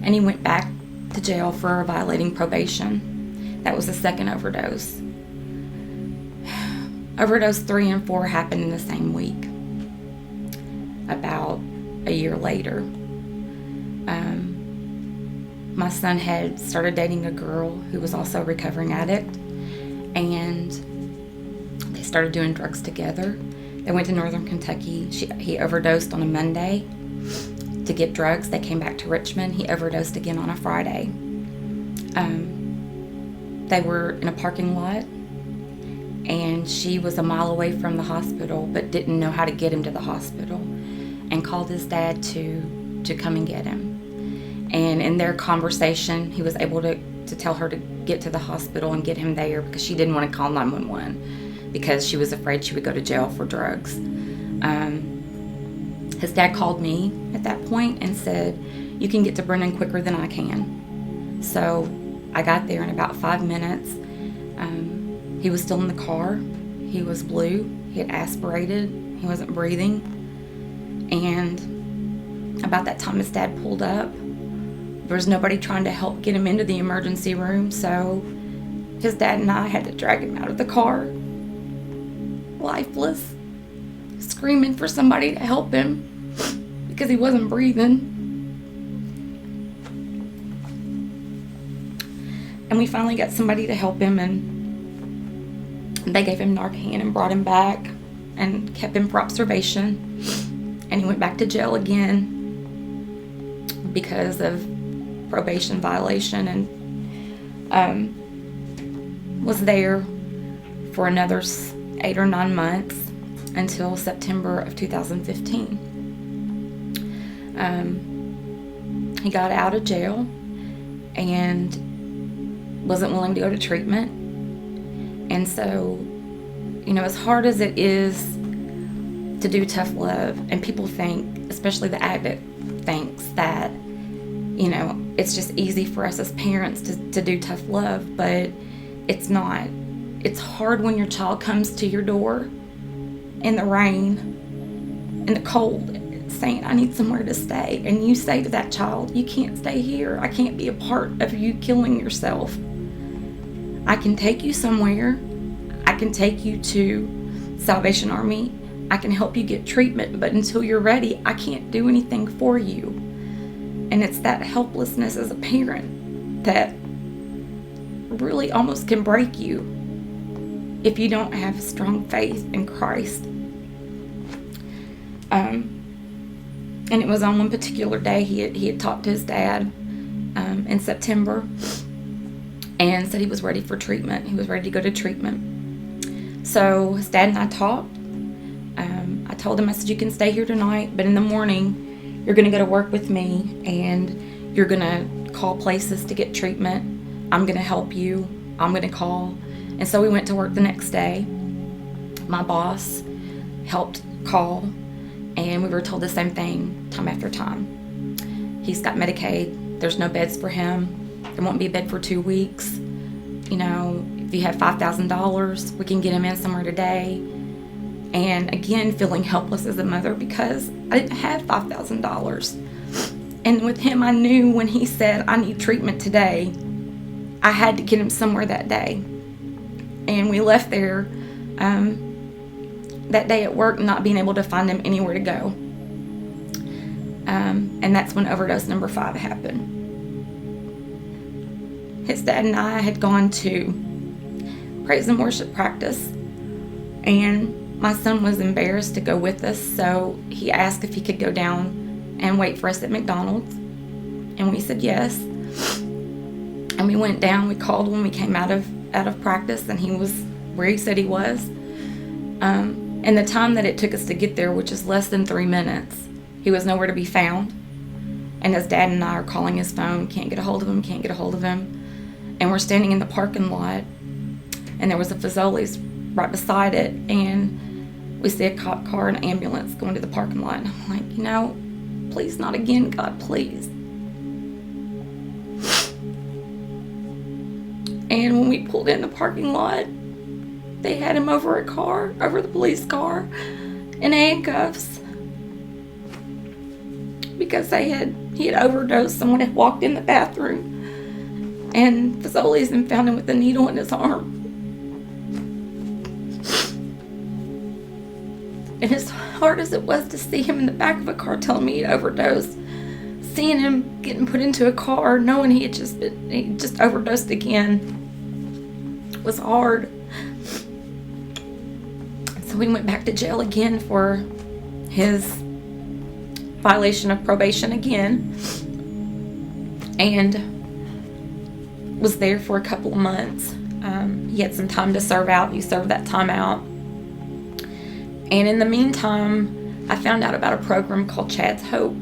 and he went back to jail for violating probation. That was the second overdose. Overdose 3 and 4 happened in the same week, about a year later. My son had started dating a girl who was also a recovering addict, and they started doing drugs together. They went to Northern Kentucky. He overdosed on a Monday to get drugs. They came back to Richmond. He overdosed again on a Friday. They were in a parking lot, and she was a mile away from the hospital but didn't know how to get him to the hospital, and called his dad to come and get him. And in their conversation, he was able to tell her to get to the hospital and get him there, because she didn't want to call 911 because she was afraid she would go to jail for drugs. His dad called me at that point and said, "You can get to Brennan quicker than I can." So I got there in about 5 minutes. He was still in the car. He was blue. He had aspirated. He wasn't breathing. And about that time, his dad pulled up. There was nobody trying to help get him into the emergency room, so his dad and I had to drag him out of the car, lifeless, screaming for somebody to help him because he wasn't breathing. And we finally got somebody to help him, and they gave him Narcan and brought him back and kept him for observation. And he went back to jail again because of probation violation, and was there for another 8 or 9 months until September of 2015. He got out of jail and wasn't willing to go to treatment. And so, as hard as it is to do tough love, and people think, especially the addict thinks that, it's just easy for us as parents to do tough love, but it's not. It's hard when your child comes to your door in the rain, in the cold, saying, "I need somewhere to stay." And you say to that child, "You can't stay here. I can't be a part of you killing yourself. I can take you somewhere. I can take you to Salvation Army. I can help you get treatment, but until you're ready, I can't do anything for you." And it's that helplessness as a parent that really almost can break you if you don't have strong faith in Christ. And it was on one particular day he had talked to his dad in September and said he was ready for treatment. He was ready to go to treatment. So his dad and I talked. I told him, I said, "You can stay here tonight, but in the morning, you're going to go to work with me, and you're going to call places to get treatment. I'm going to help you. I'm going to call." And so we went to work the next day. My boss helped call, and we were told the same thing time after time. He's got Medicaid. There's no beds for him. There won't be a bed for 2 weeks. If you have $5,000, we can get him in somewhere today. And again, feeling helpless as a mother because I didn't have $5,000. And with him, I knew when he said, "I need treatment today," I had to get him somewhere that day. And we left there that day at work, not being able to find him anywhere to go. And that's when overdose number 5 happened. His dad and I had gone to praise and worship practice, and my son was embarrassed to go with us, so he asked if he could go down and wait for us at McDonald's, and we said yes. And we went down. We called when we came out of practice, and he was where he said he was. And the time that it took us to get there, which is less than 3 minutes, he was nowhere to be found. And his dad and I are calling his phone, can't get a hold of him. And we're standing in the parking lot, and there was a Fazoli's right beside it, and we see a cop car and an ambulance going to the parking lot. And I'm like, please not again, God, please. And when we pulled in the parking lot, they had him over the police car, in handcuffs, because he had overdosed. Someone had walked in the bathroom, and Fazoli's and found him with a needle in his arm. And as hard as it was to see him in the back of a car telling me he'd overdosed, seeing him getting put into a car, knowing he just overdosed again, was hard. So we went back to jail again for his violation of probation again, and was there for a couple of months. He had some time to serve out. He served that time out. And in the meantime, I found out about a program called Chad's Hope.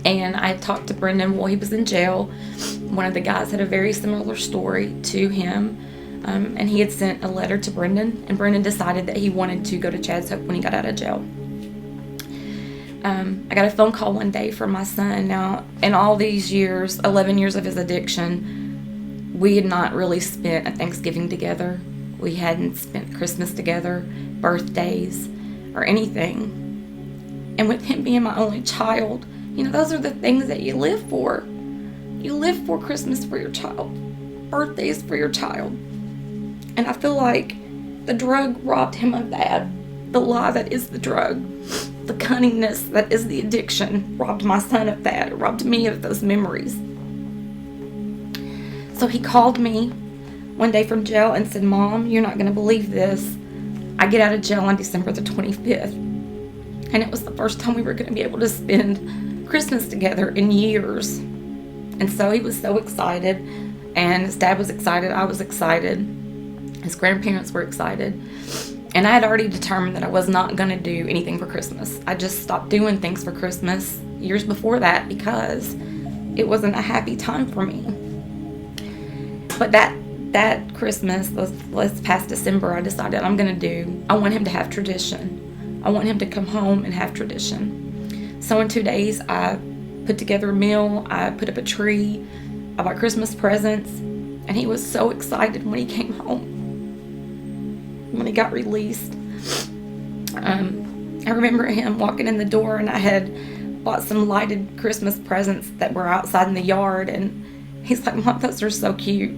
And I talked to Brendan while he was in jail. One of the guys had a very similar story to him. And he had sent a letter to Brendan. And Brendan decided that he wanted to go to Chad's Hope when he got out of jail. I got a phone call one day from my son. Now, in all these years, 11 years of his addiction, we had not really spent a Thanksgiving together. We hadn't spent Christmas together, birthdays, or anything. And with him being my only child, those are the things that you live for. You live for Christmas for your child, birthdays for your child. And I feel like the drug robbed him of that. The lie that is the drug, the cunningness that is the addiction, robbed my son of that. It robbed me of those memories. So he called me one day from jail and said, "Mom, you're not going to believe this. I get out of jail on December the 25th. And it was the first time we were going to be able to spend Christmas together in years." And so he was so excited. And his dad was excited. I was excited. His grandparents were excited. And I had already determined that I was not going to do anything for Christmas. I just stopped doing things for Christmas years before that because it wasn't a happy time for me. But that Christmas, this past December, I decided I want him to have tradition. I want him to come home and have tradition. So in 2 days, I put together a meal. I put up a tree. I bought Christmas presents. And he was so excited when he came home. When he got released. I remember him walking in the door, and I had bought some lighted Christmas presents that were outside in the yard, and he's like, "Mom, those are so cute."